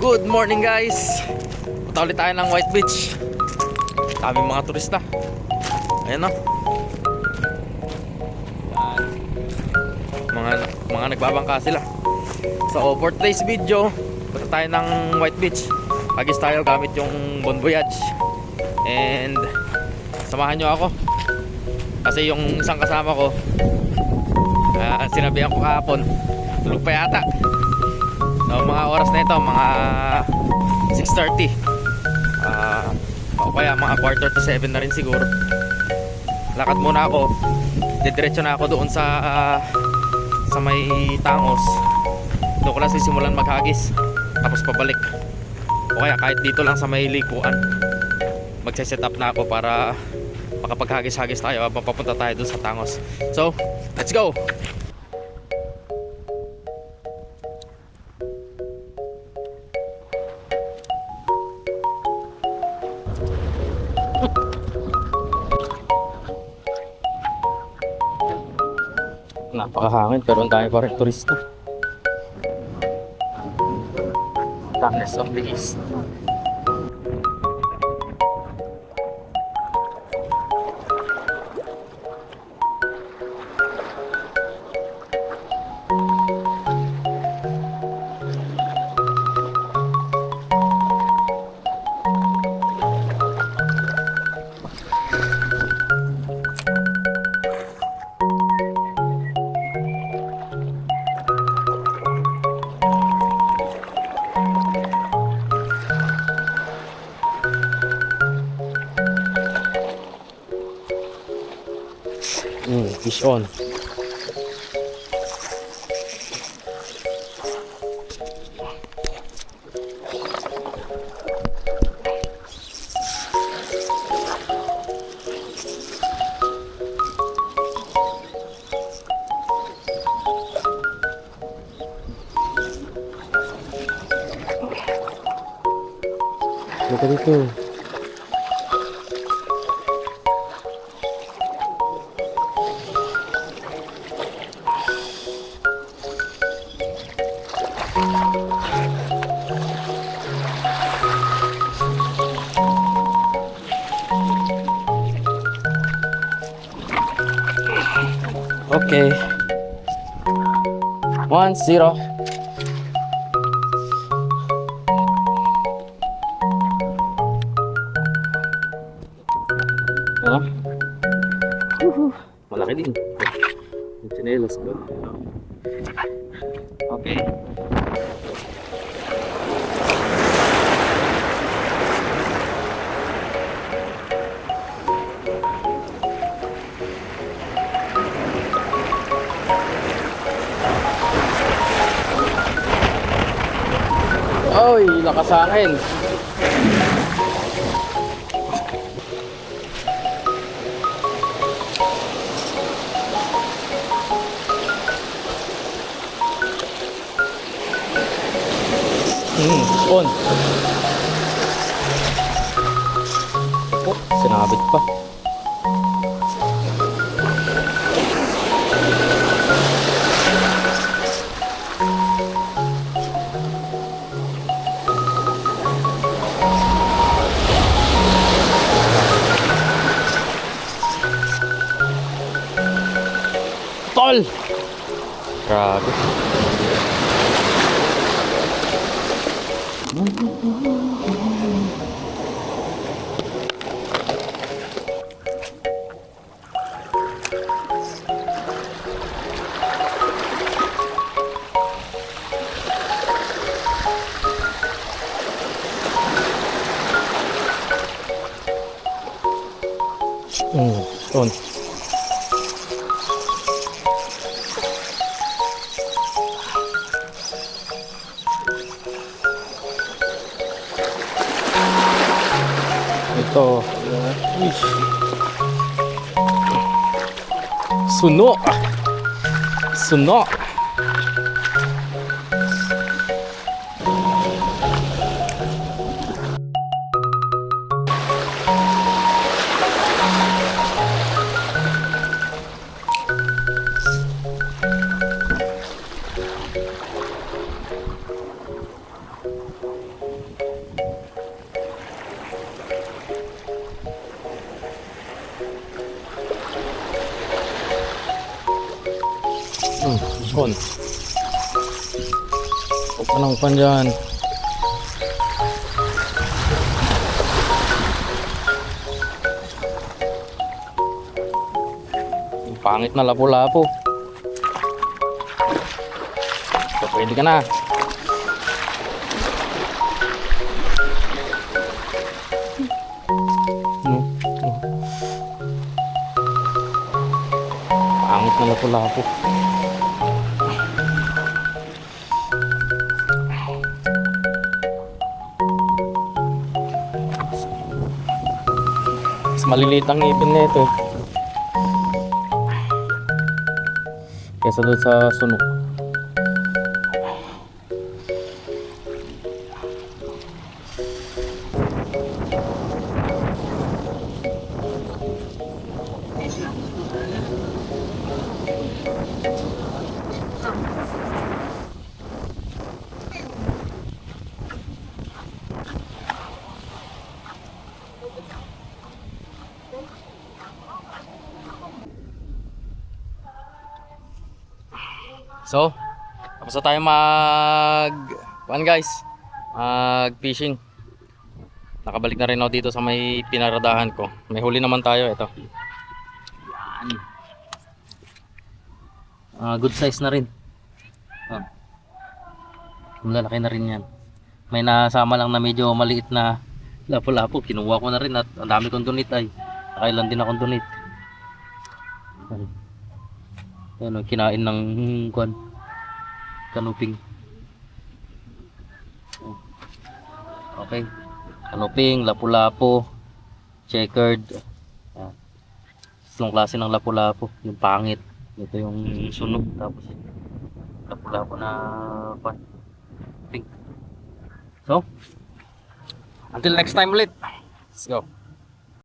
Good morning guys. Punta ulit tayo ng White Beach. Daming mga turista. Ayan o. Mga nagbabangka sila. So for today's video, punta tayo ng White Beach. Hagis tayo gamit yung Bon Voyage. And samahan nyo ako. Kasi yung isang kasama ko, sinabihan ko kahapon, tulog pa yata. So mga oras na ito, mga 6:30, o kaya mga 6:45 na rin siguro. Lakad muna ako, didiretso na ako doon sa may Tangos. Doon ko lang sisimulan maghagis, tapos pabalik. O kaya kahit dito lang sa may likuan, magse-set up na ako para makapaghagis-hagis tayo habang papunta tayo doon sa Tangos. So let's go! Napakahangin pero ang dami pa rin turista. Darkness of the East. Fish on. Look at dito. Okay. 1-0. Ano? Malaki din. Yung chinelas ko. Okay. Oy, lakas sa akin. On. Oh, sinabit pa. Tol! Grabe. On. Ito. Suno. Suno. Hon. Huwag ka nang pan dyan. Yung pangit na lapo-lapo. So, pwede ka na. Pangit na lapo-lapo. Mas maliliit ang ngipin na ito kesa doon sa sunok. So, tapos na tayo guys, mag fishing. Nakabalik na rin ako dito sa may pinaradahan ko. May huli naman tayo, ito. Yan. Good size na rin. Malalaki na rin yan. May nasama lang na medyo maliit na lapo-lapo. Kinuha ko na rin at ang dami kong donate ay. Nakailan din akong donate. Yan, kinain ng kanuping. Okay. Kanuping, lapu-lapu, checkered. Itong klase ng lapu-lapu. Yung pangit. Ito yung sunog. Tapos lapu-lapu na pink. So, until next time ulit. Let's go.